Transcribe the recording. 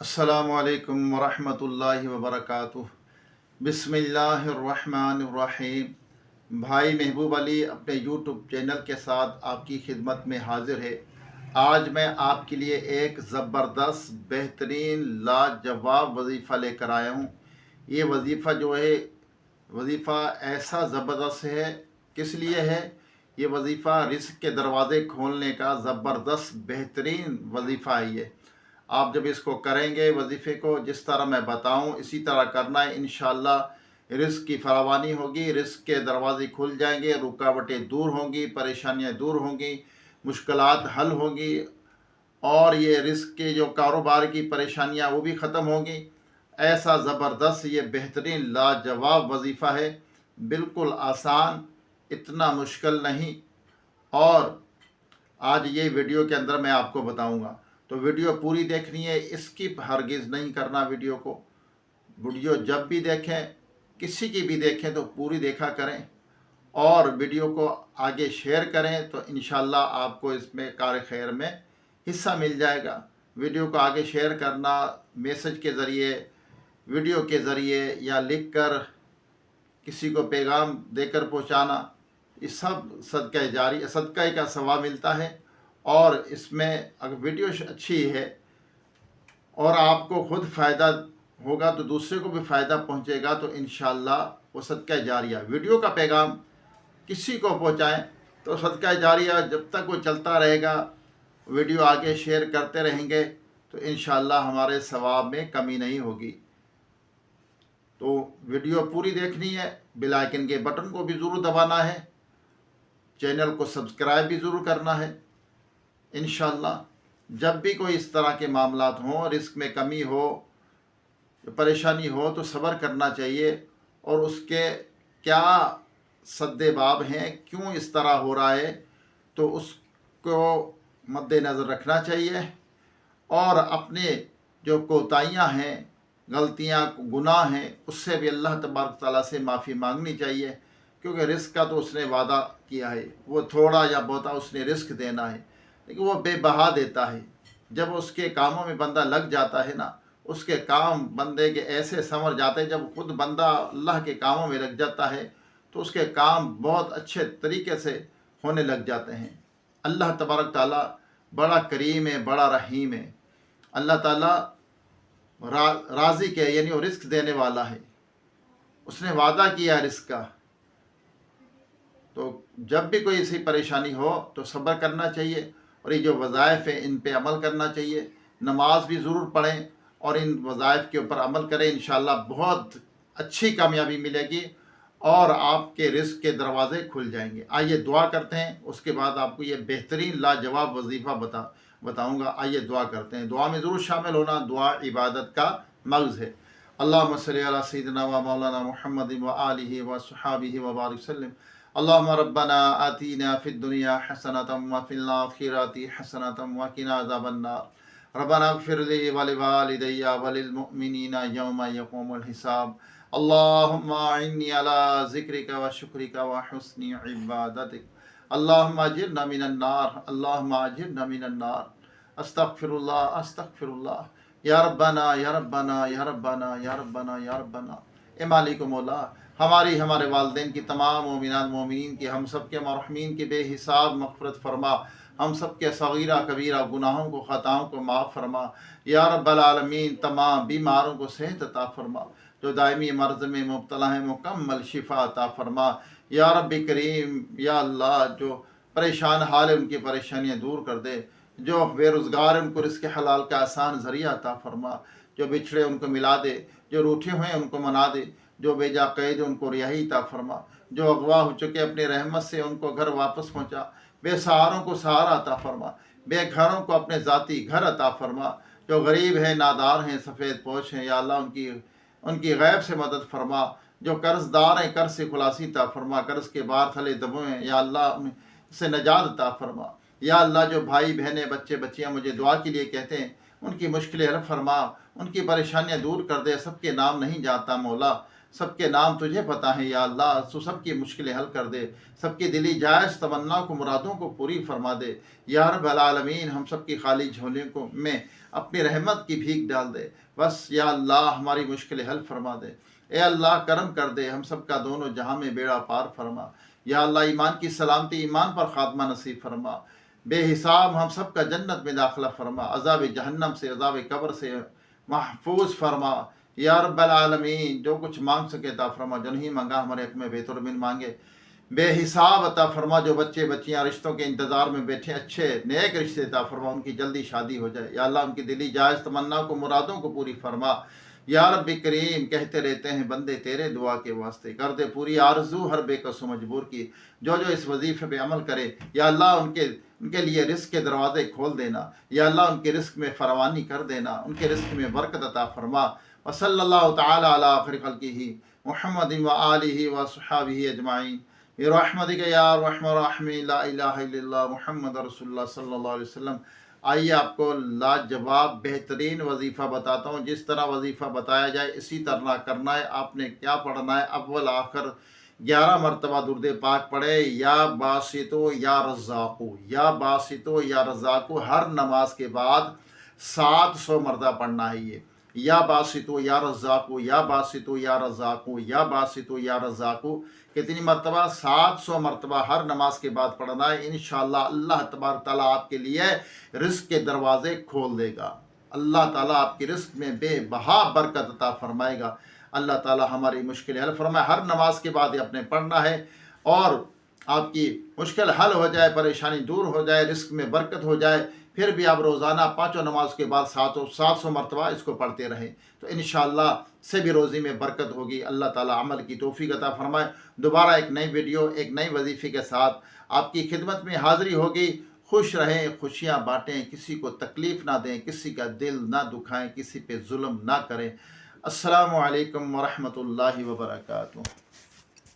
अस्सलामु अलैकुम वरहमतुल्लाहि वबरकातुह। बिस्मिल्लाहिर्रहमानिर्रहीम। भाई महबूब अली अपने यूट्यूब चैनल के साथ आपकी खिदमत में हाजिर है। आज मैं आपके लिए एक ज़बरदस्त बेहतरीन लाजवाब वजीफ़ा लेकर आया हूँ। ये वजीफ़ा जो है वजीफ़ा ऐसा ज़बरदस्त है। किस लिए है ये वजीफ़ा? रिज़्क़ के दरवाज़े खोलने का ज़बरदस्त बेहतरीन वजीफ़ा है ये। आप जब इसको करेंगे वजीफ़े को जिस तरह मैं बताऊं इसी तरह करना है, इंशाअल्लाह रिज़्क़ की फरावानी होगी, रिज़्क़ के दरवाज़े खुल जाएंगे, रुकावटें दूर होंगी, परेशानियां दूर होंगी, मुश्किलात हल होंगी और ये रिज़्क़ के जो कारोबार की परेशानियां वो भी ख़त्म होंगी। ऐसा ज़बरदस्त ये बेहतरीन लाजवाब वजीफ़ा है, बिल्कुल आसान, इतना मुश्किल नहीं। और आज ये वीडियो के अंदर मैं आपको बताऊंगा, तो वीडियो पूरी देखनी है, स्किप हरगिज़ नहीं करना वीडियो को। वीडियो जब भी देखें, किसी की भी देखें तो पूरी देखा करें और वीडियो को आगे शेयर करें, तो इंशाल्लाह आपको इसमें कार खैर में हिस्सा मिल जाएगा। वीडियो को आगे शेयर करना, मैसेज के ज़रिए, वीडियो के ज़रिए या लिख कर किसी को पैगाम देकर पहुंचाना, ये सब सदका जारी, सदका का सवाब मिलता है। और इसमें अगर वीडियो अच्छी है और आपको खुद फ़ायदा होगा तो दूसरे को भी फ़ायदा पहुंचेगा, तो इंशाअल्लाह वो सदका जारिया। वीडियो का पैगाम किसी को पहुंचाएं तो सदका जारिया जब तक वो चलता रहेगा, वीडियो आगे शेयर करते रहेंगे, तो इंशाअल्लाह हमारे सवाब में कमी नहीं होगी। तो वीडियो पूरी देखनी है, बेल आइकन के बटन को भी ज़रूर दबाना है, चैनल को सब्सक्राइब भी ज़रूर करना है। इंशाअल्लाह जब भी कोई इस तरह के मामलात हों, रिस्क में कमी हो, परेशानी हो, तो सब्र करना चाहिए और उसके क्या सद्देबाब हैं, क्यों इस तरह हो रहा है, तो उसको मद्देनज़र रखना चाहिए और अपने जो कोताहियाँ हैं, गलतियाँ, गुनाह हैं, उससे भी अल्लाह तबारक तआला से माफ़ी मांगनी चाहिए, क्योंकि रिस्क का तो उसने वादा किया है, वो थोड़ा या बहुत उसने रिस्क देना है, लेकिन वो बेबहा देता है। जब उसके कामों में बंदा लग जाता है ना, उसके काम बंदे के ऐसे संवर जाते हैं। जब खुद बंदा अल्लाह के कामों में लग जाता है तो उसके काम बहुत अच्छे तरीके से होने लग जाते हैं। अल्लाह तबारक ताला बड़ा करीम है, बड़ा रहीम है। अल्लाह ताला राज़िक है, यानी वो रिस्क देने वाला है, उसने वादा किया रिस्क का। तो जब भी कोई ऐसी परेशानी हो तो सब्र करना चाहिए और ये जो वज़ाइफ है इन पे अमल करना चाहिए। नमाज भी ज़रूर पढ़ें और इन वज़ाइफ के ऊपर अमल करें, इंशाअल्लाह बहुत अच्छी कामयाबी मिलेगी और आपके रिज़्क़ के दरवाज़े खुल जाएंगे। आइए दुआ करते हैं, उसके बाद आपको ये बेहतरीन लाजवाब वजीफ़ा बताऊँगा। आइए दुआ करते हैं, दुआ में ज़रूर शामिल होना, दुआ इबादत का मग़ज़ है। अल्लाहुम्मा सल्लि अला सय्यिदिना व मौलाना मुहम्मद व आलिहि व सहाबिहि व बारिक वसल्लम। अल्लाहुम्मा रब्बना आतीना फिद दुनिया हसनतम व फिल आखिरति हसनतम व किना अज़ाबन्नार। रब्बना इग़फिर ली व लिवालिदैया व लिल मुअमिनीना यौमा यक़ूमुल हिसाब। अल्लाहुम्मा इन्नी अला ज़िक्रिका व शुक्रिका व हुस्नि इबादतिक। अल्लाहुम्मा अजिरना मिनन नार, अल्लाहुम्मा अजिरना मिनन नार। अस्तग़फिरुल्लाह अस्तग़फिरुल्लाह। या रब्बना या रब्बना या रब्बना या रब्बना या रब्बना। ए मालिक मौला, हमारी, हमारे वालिदैन की, तमाम मोमिनात मोमिनीन की, हम सब के मरहूमीन की बेहिसाब मग़फ़िरत फरमा। हम सब के सगीरा कबीरा गुनाहों को, ख़ताओं को माफ़ फरमा। या रब्बल आलमीन, तमाम बीमारों को सेहत अता फरमा। जो दायमी मर्ज़ में मुब्तला हैं मुकम्मल शिफा अता फरमा। या रब्बी करीम, या अल्लाह, जो परेशान हाल है उनकी परेशानियाँ दूर कर दे। जो बेरोज़गार हैं उनको रिज़्क़ हलाल का आसान ज़रिया अता फरमा। जो बिछड़े उनको मिला दे, जो रूठे हुए हैं उनको मना दे, जो बेजा कैद उनको रिहाई अता फरमा। जो अगवा हो चुके अपनी रहमत से उनको घर वापस पहुँचा। बेसहारों को सहारा अता फरमा, बेघरों को अपने ज़ाती घर अता फरमा। जो गरीब हैं, नादार हैं, सफ़ेद पोश हैं, या अल्लाह उनकी गैब से मदद फरमा। जो कर्ज़दार हैं, कर्ज़ से खुलासी अता फरमा, कर्ज़ के बार थले दबे हैं, या अल्लाह उनसे नजात अता फरमा। या अल्लाह, जो भाई बहनें, बच्चे बच्चियाँ मुझे दुआ के लिए कहते हैं, ان کی مشکلیں حل فرما، ان کی پریشانیاں دور کر دے۔ سب کے نام نہیں جانتا مولا، سب کے نام تجھے پتہ ہے یا اللہ، تو سب کی مشکلیں حل کر دے، سب کی دلی جائز تمنا کو، مرادوں کو پوری فرما دے یا رب العالمین۔ ہم سب کی خالی جھولیوں کو میں اپنی رحمت کی بھیک ڈال دے، بس یا اللہ ہماری مشکلیں حل فرما دے۔ اے اللہ کرم کر دے، ہم سب کا دونوں جہاں میں بیڑا پار فرما یا اللہ۔ ایمان کی سلامتی، ایمان پر خاتمہ نصیب فرما، بے حساب ہم سب کا جنت میں داخلہ فرما، عذاب جہنم سے، عذاب قبر سے محفوظ فرما یا رب العالمین۔ جو کچھ مانگ سکے عطا فرما، جو نہیں مانگا ہمارے حق میں بہتر من مانگے، بے حساب عطا فرما۔ جو بچے بچیاں رشتوں کے انتظار میں بیٹھے، اچھے نیک رشتے عطا فرما، ان کی جلدی شادی ہو جائے یا اللہ۔ ان کی دلی جائز تمنا کو، مرادوں کو پوری فرما یا رب کریم۔ کہتے رہتے ہیں بندے تیرے دعا کے واسطے، کر دے پوری آرزو ہر بے کس و مجبور کی۔ جو اس وظیفے پہ عمل کرے یا اللہ، ان کے لیے رزق کے دروازے کھول دینا یا اللہ، ان کے رزق میں فراوانی کر دینا، ان کے رزق میں برکت عطا فرما۔ وصلی اللہ تعالی علی خیر خلقہ محمد و آلہ و صحابہ اجمعین برحمتک یا ارحم الراحمین۔ لا الہ الا اللہ محمد رسول اللہ صلی اللہ علیہ وسلم۔ آئیے آپ کو لاجواب بہترین وظیفہ بتاتا ہوں۔ جس طرح وظیفہ بتایا جائے اسی طرح کرنا ہے۔ آپ نے کیا پڑھنا ہے؟ اول آخر 11 مرتبہ درود پاک پڑھے، یا باسطو یا رزاقو، یا باسطو یا رزاقو۔ ہر نماز کے بعد 700 مرتبہ پڑھنا ہے یہ، یا باسطو یا رزاقو، یا باسطو یا رزاقو، یا باسطو یا رزاقو۔ کتنی مرتبہ؟ 700 مرتبہ ہر نماز کے بعد پڑھنا ہے۔ انشاءاللہ اللہ تبارک تعالیٰ آپ کے لیے رزق کے دروازے کھول دے گا۔ اللہ تعالیٰ آپ کی رزق میں بے بہا برکت عطا فرمائے گا۔ اللہ تعالیٰ ہماری مشکل حل فرمائے۔ ہر نماز کے بعد یہ اپنے پڑھنا ہے، اور آپ کی مشکل حل ہو جائے، پریشانی دور ہو جائے، رزق میں برکت ہو جائے۔ پھر بھی آپ روزانہ 5 نماز کے بعد 700 مرتبہ اس کو پڑھتے رہیں تو انشاءاللہ سے بھی روزی میں برکت ہوگی۔ اللہ تعالیٰ عمل کی توفیق عطا فرمائے۔ دوبارہ ایک نئی ویڈیو، ایک نئی وظیفے کے ساتھ آپ کی خدمت میں حاضری ہوگی۔ خوش رہیں، خوشیاں بانٹیں، کسی کو تکلیف نہ دیں، کسی کا دل نہ دکھائیں، کسی پہ ظلم نہ کریں۔ السلام علیکم ورحمۃ اللہ وبرکاتہ۔